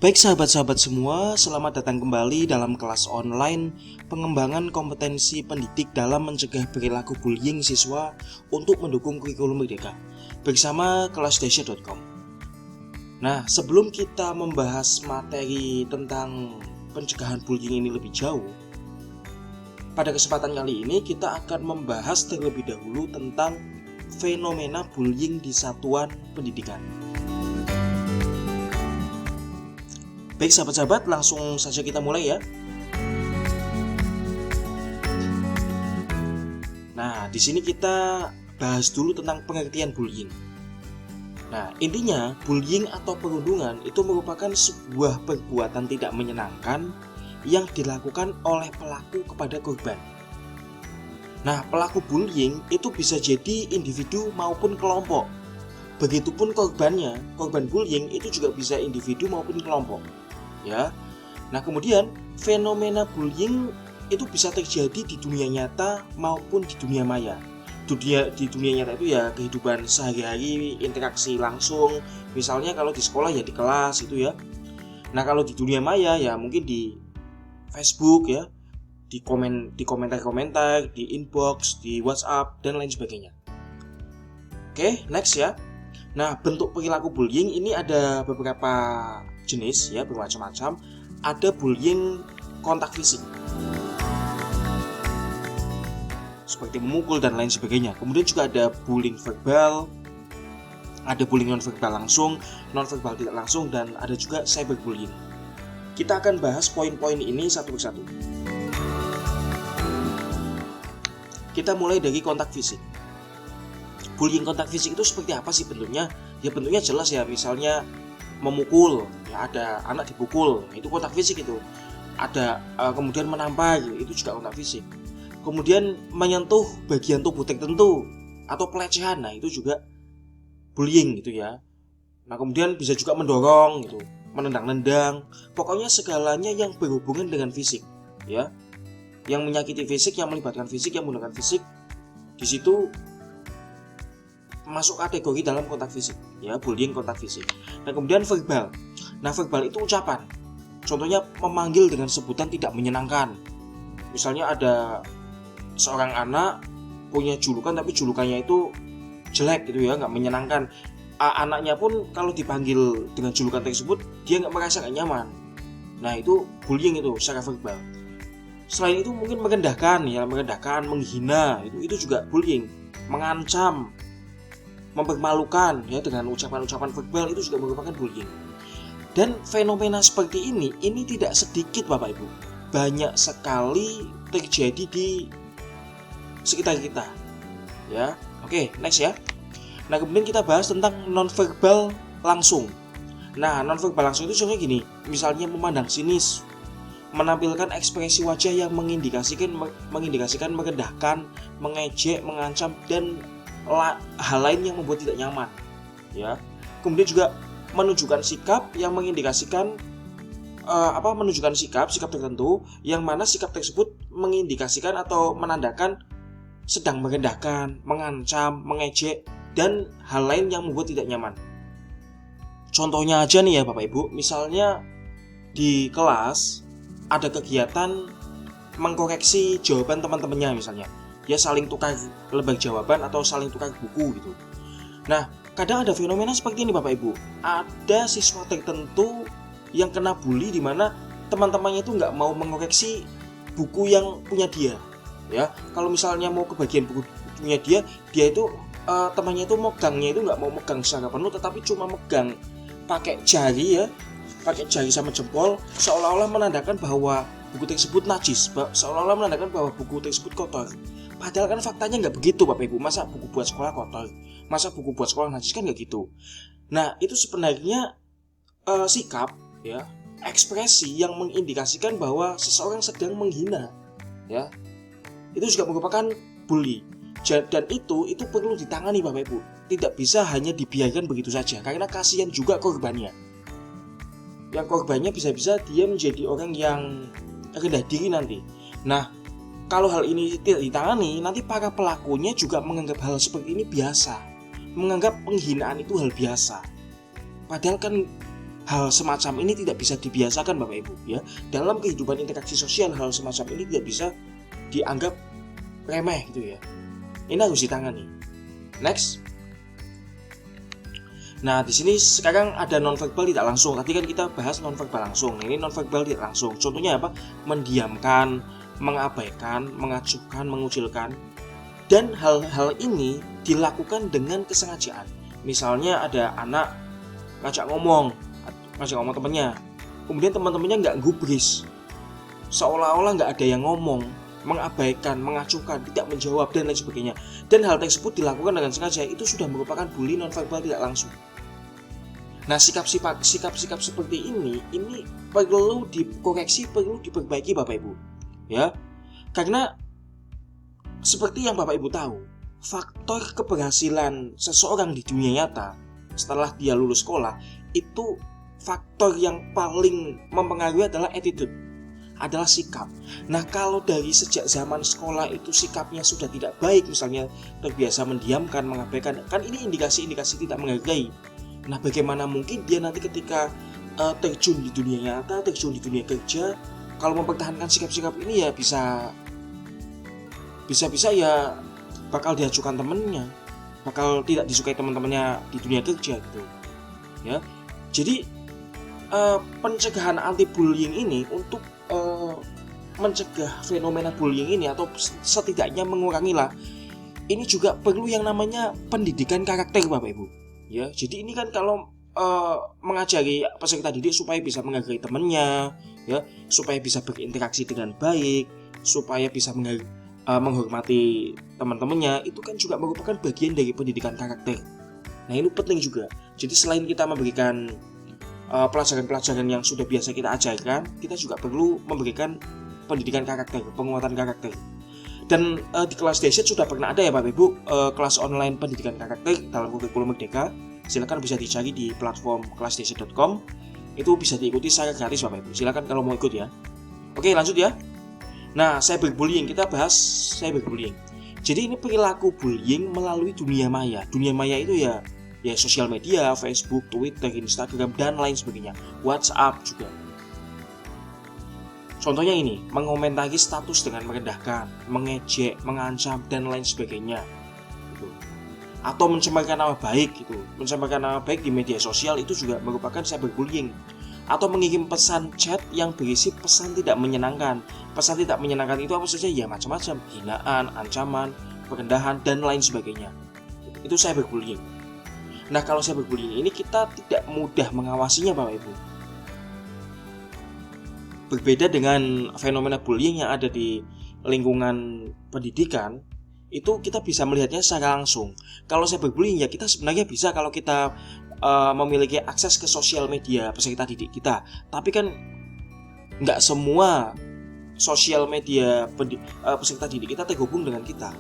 Baik sahabat-sahabat semua, selamat datang kembali dalam kelas online pengembangan kompetensi pendidik dalam mencegah perilaku bullying siswa untuk mendukung kurikulum merdeka bersama kelasdasya.com. Nah, sebelum kita membahas materi tentang pencegahan bullying ini lebih jauh, pada kesempatan kali ini kita akan membahas terlebih dahulu tentang fenomena bullying di satuan pendidikan. Baik sahabat-sahabat, langsung saja kita mulai ya. Nah, di sini kita bahas dulu tentang pengertian bullying. Nah, intinya bullying atau perundungan itu merupakan sebuah perbuatan tidak menyenangkan yang dilakukan oleh pelaku kepada korban. Nah, pelaku bullying itu bisa jadi individu maupun kelompok. Begitupun korbannya, korban bullying itu juga bisa individu maupun kelompok. Ya. Nah, kemudian fenomena bullying itu bisa terjadi di dunia nyata maupun di dunia maya. Di dunia nyata itu ya kehidupan sehari-hari, interaksi langsung. Misalnya kalau di sekolah ya di kelas itu ya. Nah, kalau di dunia maya ya mungkin di Facebook ya, di komentar-komentar, di inbox, di WhatsApp dan lain sebagainya. Oke, next ya. Nah, bentuk perilaku bullying ini ada beberapa jenis ya, bermacam-macam. Ada bullying kontak fisik seperti memukul dan lain sebagainya. Kemudian juga ada bullying verbal, ada bullying non-verbal langsung, non-verbal tidak langsung, dan ada juga cyberbullying. Kita akan bahas poin-poin ini satu persatu. Kita mulai dari kontak fisik. Bullying kontak fisik itu seperti apa sih bentuknya? Ya bentuknya jelas ya, misalnya memukul, ya ada anak dipukul, itu kontak fisik itu. Ada kemudian menampar, itu juga kontak fisik. Kemudian menyentuh bagian tubuh tertentu atau pelecehan, nah itu juga bullying gitu ya. Nah, kemudian bisa juga mendorong gitu, menendang-nendang, pokoknya segalanya yang berhubungan dengan fisik, ya. Yang menyakiti fisik, yang melibatkan fisik, yang menggunakan fisik, di situ masuk kategori dalam kontak fisik, ya, bullying kontak fisik. Nah, kemudian verbal. Nah, verbal itu ucapan. Contohnya memanggil dengan sebutan tidak menyenangkan. Misalnya ada seorang anak punya julukan tapi julukannya itu jelek gitu ya, nggak menyenangkan. Anaknya pun kalau dipanggil dengan julukan tersebut dia nggak merasa nyaman. Nah, itu bullying itu secara verbal. Selain itu mungkin merendahkan, menghina, itu juga bullying. Mengancam, mempermalukan ya dengan ucapan-ucapan verbal itu juga merupakan bullying. Dan fenomena seperti ini tidak sedikit Bapak Ibu. Banyak sekali terjadi di sekitar kita. Ya. Oke, next ya. Nah, kemudian kita bahas tentang nonverbal langsung. Nah, nonverbal langsung itu contohnya gini, misalnya memandang sinis, menampilkan ekspresi wajah yang mengindikasikan merendahkan, mengejek, mengancam dan hal lain yang membuat tidak nyaman, ya. Kemudian juga menunjukkan sikap yang mengindikasikan sikap tertentu yang mana sikap tersebut mengindikasikan atau menandakan sedang merendahkan, mengancam, mengejek dan hal lain yang membuat tidak nyaman. Contohnya aja nih ya Bapak Ibu, misalnya di kelas ada kegiatan mengkoreksi jawaban teman-temannya misalnya. Ya saling tukar lembar jawaban atau saling tukar buku gitu. Nah, kadang ada fenomena seperti ini Bapak Ibu. Ada siswa tertentu yang kena bully di mana teman-temannya itu nggak mau mengoreksi buku yang punya dia. Ya, kalau misalnya mau kebagian buku punya dia itu temannya itu megangnya itu nggak mau megang secara penuh, tetapi cuma megang pakai jari sama jempol, seolah-olah menandakan bahwa buku tersebut najis, seolah-olah menandakan bahwa buku tersebut kotor. Padahal kan faktanya nggak begitu Bapak Ibu. Masa buku buat sekolah kotor? Masa buku buat sekolah najis? Kan nggak gitu. Nah, itu sebenarnya sikap ya, ekspresi yang mengindikasikan bahwa seseorang sedang menghina, ya. Itu juga merupakan bully. Dan itu perlu ditangani Bapak Ibu. Tidak bisa hanya dibiarkan begitu saja, karena kasihan juga korbannya. Yang korbannya bisa-bisa dia menjadi orang yang rendah diri nanti. Nah, kalau hal ini tidak ditangani, nanti para pelakunya juga menganggap hal seperti ini biasa. Menganggap penghinaan itu hal biasa. Padahal kan hal semacam ini tidak bisa dibiasakan Bapak Ibu ya. Dalam kehidupan interaksi sosial hal semacam ini tidak bisa dianggap remeh gitu ya. Ini harus ditangani. Next. Nah, di sini sekarang ada nonverbal tidak langsung. Tadi kan kita bahas nonverbal langsung. Ini nonverbal tidak langsung. Contohnya apa? Mendiamkan, mengabaikan, mengacuhkan, mengucilkan. Dan hal-hal ini dilakukan dengan kesengajaan. Misalnya ada anak ngajak ngomong temannya, kemudian teman-temannya nggak gubris, seolah-olah nggak ada yang ngomong, mengabaikan, mengacuhkan, tidak menjawab dan lain sebagainya. Dan hal tersebut dilakukan dengan sengaja, itu sudah merupakan bully nonverbal tidak langsung. Nah, sikap-sikap seperti ini perlu dikoreksi, perlu diperbaiki Bapak Ibu. Ya. Karena seperti yang Bapak Ibu tahu, faktor keberhasilan seseorang di dunia nyata setelah dia lulus sekolah itu faktor yang paling mempengaruhi adalah attitude, adalah sikap. Nah, kalau dari sejak zaman sekolah itu sikapnya sudah tidak baik, misalnya terbiasa mendiamkan, mengabaikan, kan ini indikasi-indikasi tidak menghargai. Nah, bagaimana mungkin dia nanti ketika terjun di dunia nyata, terjun di dunia kerja, kalau mempertahankan sikap-sikap ini ya bisa ya bakal diajukan temennya, bakal tidak disukai teman-temannya di dunia kerja gitu ya. Jadi pencegahan anti bullying ini untuk mencegah fenomena bullying ini atau setidaknya mengurangilah, ini juga perlu yang namanya pendidikan karakter Bapak Ibu ya. Jadi ini kan kalau mengajari peserta didik supaya bisa menghargai temannya ya, supaya bisa berinteraksi dengan baik, supaya bisa menghormati teman-temannya, itu kan juga merupakan bagian dari pendidikan karakter. Nah, ini penting juga. Jadi selain kita memberikan pelajaran-pelajaran yang sudah biasa kita ajarkan, kita juga perlu memberikan pendidikan karakter, penguatan karakter. Dan di kelas Dahsyat sudah pernah ada ya Bapak Ibu, kelas online pendidikan karakter dalam kurikulum Merdeka. Silakan bisa dicari di platform kelasdahsyat.com. Itu bisa diikuti secara gratis Bapak Ibu. Silakan kalau mau ikut ya. Oke, lanjut ya. Nah, cyberbullying, kita bahas cyberbullying. Jadi ini perilaku bullying melalui dunia maya. Dunia maya itu ya sosial media, Facebook, Twitter, Instagram, dan lain sebagainya. WhatsApp juga. Contohnya ini, mengomentari status dengan merendahkan, mengejek, mengancam, dan lain sebagainya. Gitu. Atau mencemarkan nama baik gitu. Mencemarkan nama baik di media sosial itu juga merupakan cyberbullying. Atau mengirim pesan chat yang berisi pesan tidak menyenangkan. Pesan tidak menyenangkan itu apa saja? Ya macam-macam, hinaan, ancaman, perendahan, dan lain sebagainya. Itu cyberbullying. Nah, kalau cyberbullying ini kita tidak mudah mengawasinya Bapak Ibu. Berbeda dengan fenomena bullying yang ada di lingkungan pendidikan, itu kita bisa melihatnya secara langsung. Kalau cyberbullying ya kita sebenarnya bisa kalau kita memiliki akses ke sosial media peserta didik kita. Tapi kan nggak semua sosial media peserta didik kita terhubung dengan kita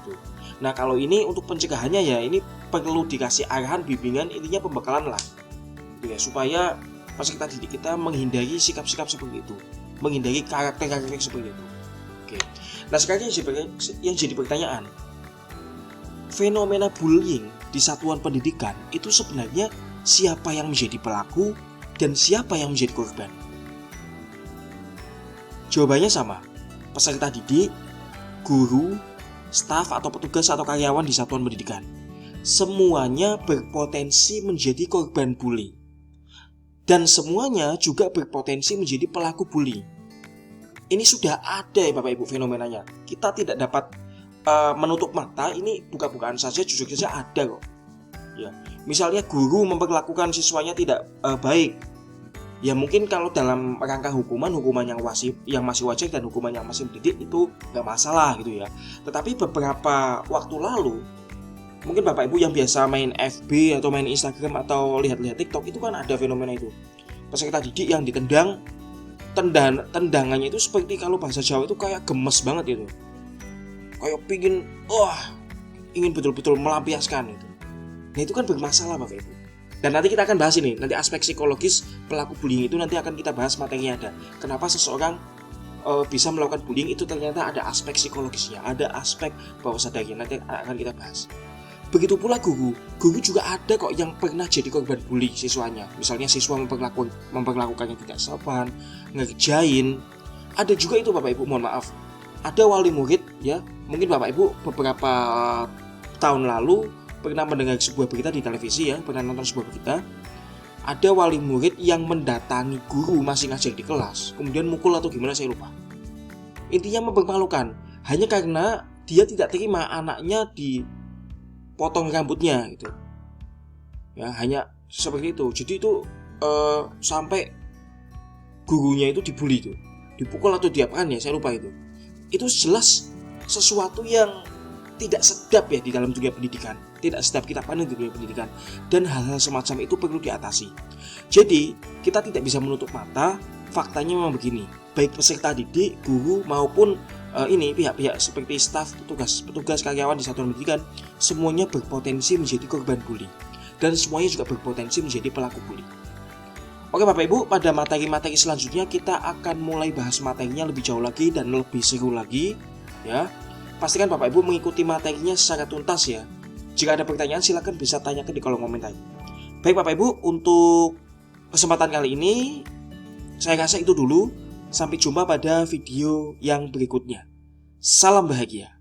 gitu. Nah, kalau ini untuk pencegahannya ya ini perlu dikasih arahan, bimbingan, intinya pembekalan lah gitu ya, supaya peserta didik kita menghindari sikap-sikap seperti itu, menghindari karakter-karakter seperti itu. Oke. Nah, sekarang yang jadi pertanyaan, fenomena bullying di satuan pendidikan itu sebenarnya siapa yang menjadi pelaku dan siapa yang menjadi korban? Jawabannya sama, peserta didik, guru, staf atau petugas atau karyawan di satuan pendidikan. Semuanya berpotensi menjadi korban bully. Dan semuanya juga berpotensi menjadi pelaku bully. Ini sudah ada ya Bapak Ibu fenomenanya. Kita tidak dapat menutup mata, ini buka-bukaan saja, jujur saja ada kok. Ya, misalnya guru memperlakukan siswanya tidak baik. Ya mungkin kalau dalam rangka hukuman yang masih wajar dan hukuman yang masih mendidik itu nggak masalah gitu ya. Tetapi beberapa waktu lalu, mungkin Bapak Ibu yang biasa main FB atau main Instagram atau lihat-lihat TikTok itu kan ada fenomena itu. Peserta didik yang ditendang, tendangannya itu seperti kalau bahasa Jawa itu kayak gemes banget gitu. Kayak ingin betul-betul melampiaskan itu. Nah, itu kan bermasalah Bapak Ibu. Dan nanti kita akan bahas ini, nanti aspek psikologis pelaku bullying itu nanti akan kita bahas materinya ada. Kenapa seseorang bisa melakukan bullying itu ternyata ada aspek psikologisnya, ada aspek bawah sadarnya, nanti akan kita bahas. Begitu pula guru juga ada kok yang pernah jadi korban bully siswanya. Misalnya siswa memperlakukannya tidak sopan, ngerjain. Ada juga itu Bapak Ibu, mohon maaf. Ada wali murid ya, mungkin Bapak Ibu beberapa tahun lalu pernah mendengar sebuah berita di televisi ya, pernah nonton sebuah berita. Ada wali murid yang mendatangi guru masih ngajar di kelas, kemudian mukul atau gimana saya lupa. Intinya mempermalukan, hanya karena dia tidak terima anaknya dipotong rambutnya gitu. Ya, hanya seperti itu. Jadi itu sampai gurunya itu dibully itu, dipukul atau diapakan ya, saya lupa itu. Itu jelas sesuatu yang tidak sedap ya di dalam dunia pendidikan, tidak sedap kita pandang di dunia pendidikan, dan hal-hal semacam itu perlu diatasi. Jadi kita tidak bisa menutup mata, faktanya memang begini, baik peserta didik, guru maupun pihak-pihak seperti staf, petugas karyawan di satuan pendidikan, semuanya berpotensi menjadi korban bully, dan semuanya juga berpotensi menjadi pelaku bully. Oke Bapak Ibu, pada materi-materi selanjutnya kita akan mulai bahas materinya lebih jauh lagi dan lebih seru lagi ya. Pastikan Bapak Ibu mengikuti materinya secara tuntas ya. Jika ada pertanyaan silakan bisa tanyakan di kolom komentar. Baik Bapak Ibu, untuk kesempatan kali ini saya rasa itu dulu. Sampai jumpa pada video yang berikutnya. Salam bahagia.